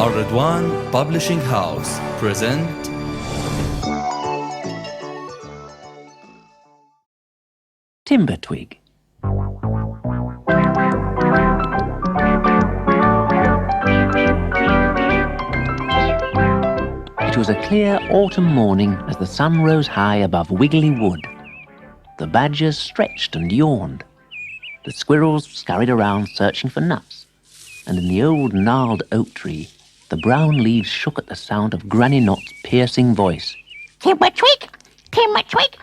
Al-Ridwan Publishing House present Timbertwig. It was a clear autumn morning as the sun rose high above Wiggly Wood. The badgers stretched and yawned. The squirrels scurried around searching for nuts, and in the old gnarled oak tree, the brown leaves shook at the sound of Granny Knot's piercing voice. Timbertwig! Timbertwig!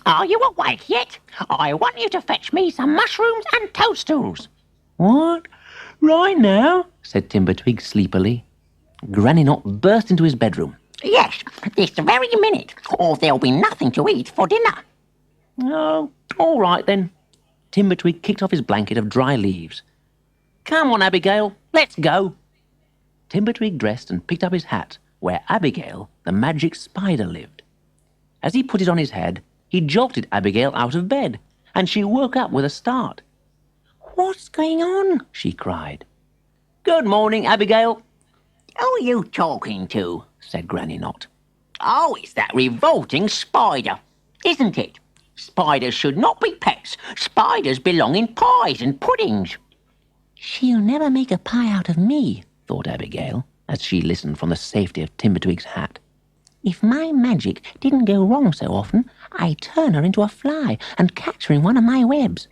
Are you awake yet? I want you to fetch me some mushrooms and toadstools. "What? Right now?" said Timbertwig sleepily. Granny Knot burst into his bedroom. Yes, this very minute, or there'll be nothing to eat for dinner. "Oh, all right then." Timbertwig kicked off his blanket of dry leaves. "Come on, Abigail, let's go." Timbertwig dressed and picked up his hat, where Abigail, the magic spider, lived. As he put it on his head, he jolted Abigail out of bed, and she woke up with a start. "What's going on?" she cried. "Good morning, Abigail." Who are you talking to? Said Granny Knot. Oh, it's that revolting spider, isn't it? Spiders should not be pets. Spiders belong in pies and puddings. "She'll never make a pie out of me," thought Abigail, as she listened from the safety of Timbertwig's hat. "If my magic didn't go wrong so often, I'd turn her into a fly and catch her in one of my webs."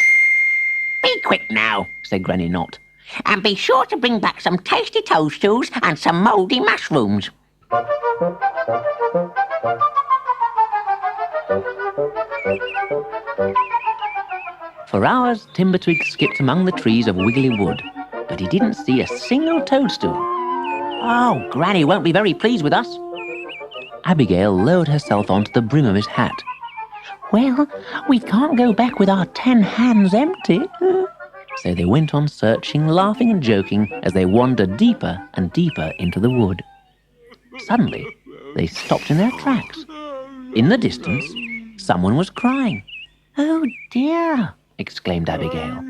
Be quick now, said Granny Knot, and be sure to bring back some tasty toadstools and some mouldy mushrooms. For hours, Timbertwig skipped among the trees of Wiggly Wood, but he didn't see a single toadstool. "Oh, Granny won't be very pleased with us." Abigail lowered herself onto the brim of his hat. "Well, we can't go back with our 10 hands empty." So they went on searching, laughing and joking as they wandered deeper and deeper into the wood. Suddenly, they stopped in their tracks. In the distance, someone was crying. "Oh dear," exclaimed Abigail.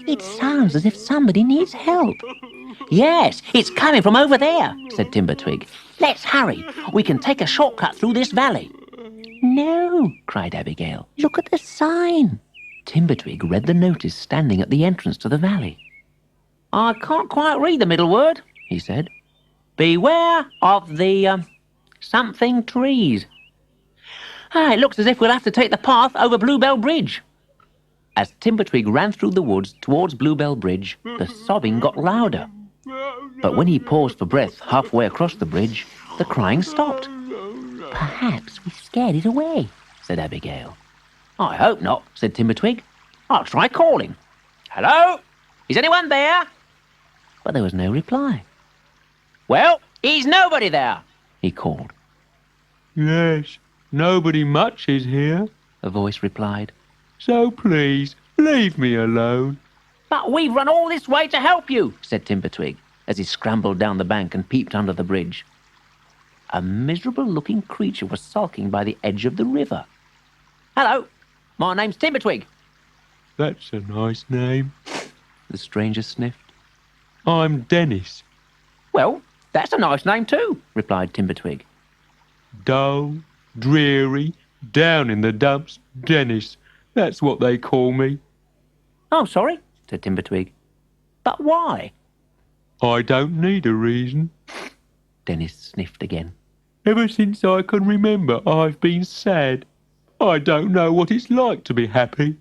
"It sounds as if somebody needs help." "Yes, it's coming from over there," said Timbertwig. "Let's hurry. We can take a shortcut through this valley." "No," cried Abigail. "Look at the sign." Timbertwig read the notice standing at the entrance to the valley. "I can't quite read the middle word," he said. "Beware of the something trees. It looks as if we'll have to take the path over Bluebell Bridge." As Timbertwig ran through the woods towards Bluebell Bridge, the sobbing got louder. But when he paused for breath halfway across the bridge, the crying stopped. "Perhaps we scared it away," said Abigail. "I hope not," said Timbertwig. "I'll try calling. Hello? Is anyone there?" But there was no reply. "Well, is nobody there?" he called. "Yes, nobody much is here," a voice replied. "so please leave me alone." "But we've run all this way to help you," said Timbertwig, as he scrambled down the bank and peeped under the bridge. A miserable-looking creature was sulking by the edge of the river. "Hello, my name's Timbertwig." "That's a nice name." The stranger sniffed. "I'm Dennis." "Well, that's a nice name too," replied Timbertwig. Dull, dreary, down in the dumps, Dennis. That's what they call me. "Oh, sorry," said Timbertwig. "But why?" "I don't need a reason. Dennis sniffed again. Ever since I can remember, I've been sad. I don't know what it's like to be happy."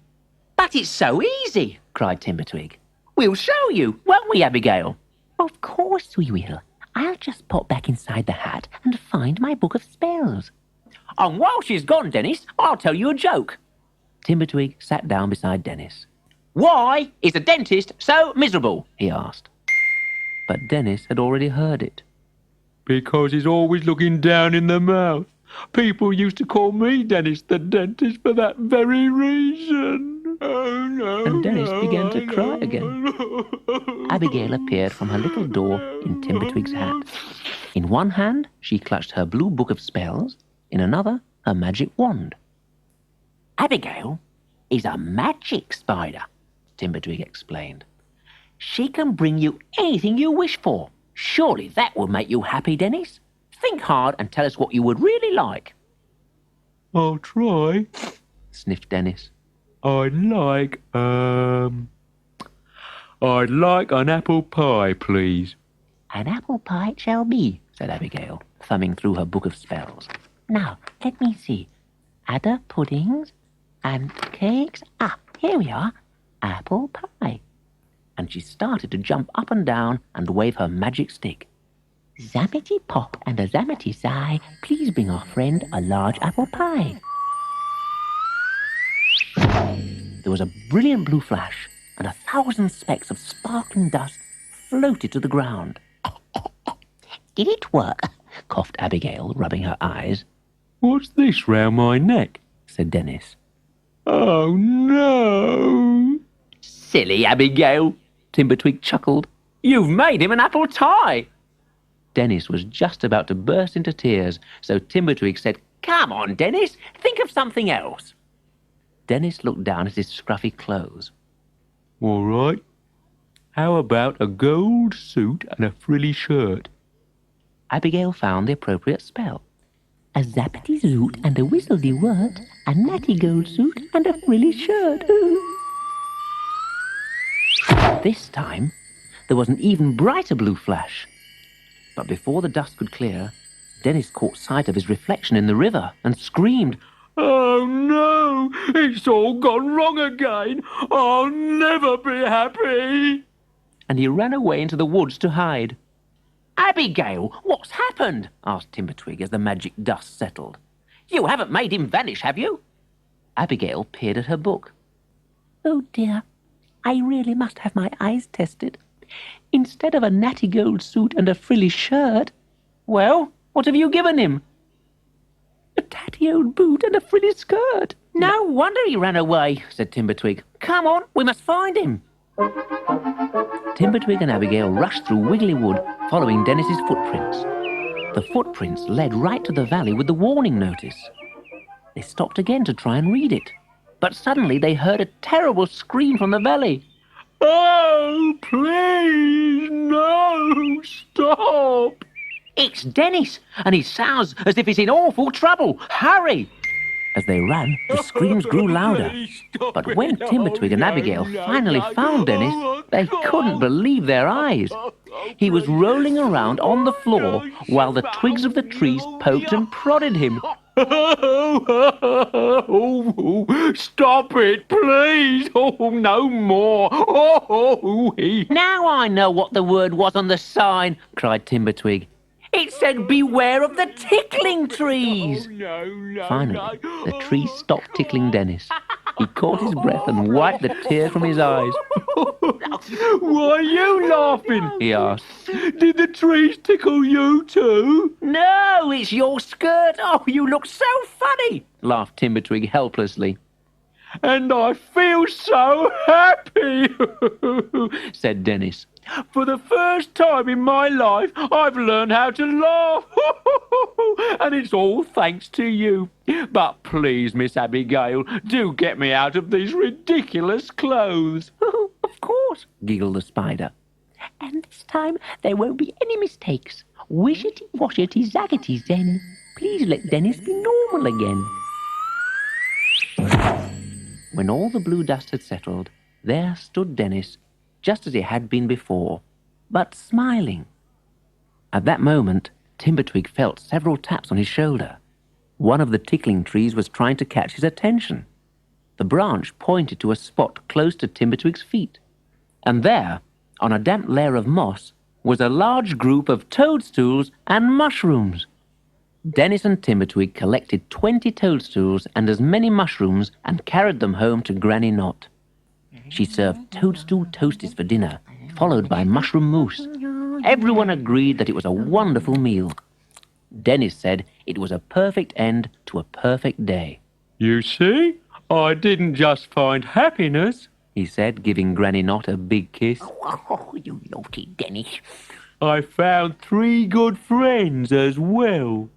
"But it's so easy," cried Timbertwig. "We'll show you, won't we, Abigail?" "Of course we will. I'll just pop back inside the hat and find my book of spells." "And while she's gone, Dennis, I'll tell you a joke." Timbertwig sat down beside Dennis. "Why is the dentist so miserable?" he asked. But Dennis had already heard it. "Because he's always looking down in the mouth. People used to call me Dennis the dentist for that very reason." "Oh, no." And Dennis began to cry again. Abigail appeared from her little door in Timbertwig's hat. In one hand, she clutched her blue book of spells, in another, her magic wand. "Abigail is a magic spider," Timbertwig explained. "She can bring you anything you wish for. Surely that will make you happy, Dennis. Think hard and tell us what you would really like. I'll try. Sniffed Dennis. I'd like an apple pie, please. An apple pie it shall be, Said Abigail, thumbing through her book of spells. Now, let me see. Other puddings and cakes. Ah, here we are. Apple pie. And she started to jump up and down and wave her magic stick. Zammity pop and a zammity sigh. Please bring our friend a large apple pie. There was a brilliant blue flash, and 1,000 specks of sparkling dust floated to the ground. Did it work? Coughed Abigail, rubbing her eyes. What's this round my neck? Said Dennis. Oh, no. Silly Abigail, Timbertwig chuckled. You've made him an apple tie. Dennis was just about to burst into tears, so Timbertwig said, Come on, Dennis, think of something else. Dennis looked down at his scruffy clothes. All right. How about a gold suit and a frilly shirt? Abigail found the appropriate spell. A zappity zoot and a whistledy wort, a natty gold suit and a frilly shirt. This time, there was an even brighter blue flash. But before the dust could clear, Dennis caught sight of his reflection in the river and screamed, Oh, no. It's all gone wrong again. I'll never be happy. And he ran away into the woods to hide. Abigail, what's happened? Asked Timbertwig as the magic dust settled. You haven't made him vanish, have you? Abigail peered at her book. Oh dear, I really must have my eyes tested. Instead of a natty gold suit and a frilly shirt, Well, what have you given him? a tatty old boot and a frilly skirt. No wonder he ran away, said Timbertwig. Come on, we must find him. Timbertwig and Abigail rushed through Wiggly Wood, following Dennis's footprints. The footprints led right to the valley with the warning notice. They stopped again to try and read it. But suddenly they heard a terrible scream from the valley. Oh, please, no, stop. It's Dennis, and he sounds as if he's in awful trouble. Hurry! As they ran, the screams grew louder. But when Timbertwig and Abigail finally found Dennis, they couldn't believe their eyes. He was rolling around on the floor while the twigs of the trees poked and prodded him. Oh, stop it, please. Oh, no more. Oh, Now I know what the word was on the sign, cried Timbertwig. It said, beware of the tickling trees. Finally, the trees stopped tickling Dennis. He caught his breath and wiped the tears from his eyes. Why are you laughing? He asked. Did the trees tickle you too? No, it's your skirt. Oh, you look so funny, laughed Timbertwig helplessly. And I feel so happy, said Dennis. For the first time in my life, I've learned how to laugh. And it's all thanks to you. But please, Miss Abigail, do get me out of these ridiculous clothes. Of course, giggled the spider. and this time there won't be any mistakes. Wishity, washity, zaggity, zen. Please let Dennis be normal again. When all the blue dust had settled, there stood Dennis, just as he had been before, but smiling. At that moment, Timbertwig felt several taps on his shoulder. One of the tickling trees was trying to catch his attention. The branch pointed to a spot close to Timbertwig's feet. And there, on a damp layer of moss, was a large group of toadstools and mushrooms. Dennis and Timbertwig collected 20 toadstools and as many mushrooms and carried them home to Granny Knot. She served toadstool toasties for dinner, followed by mushroom mousse. Everyone agreed that it was a wonderful meal. Dennis said it was a perfect end to a perfect day. You see, I didn't just find happiness, he said, giving Granny Knot a big kiss. Oh, you naughty Dennis. I found 3 good friends as well.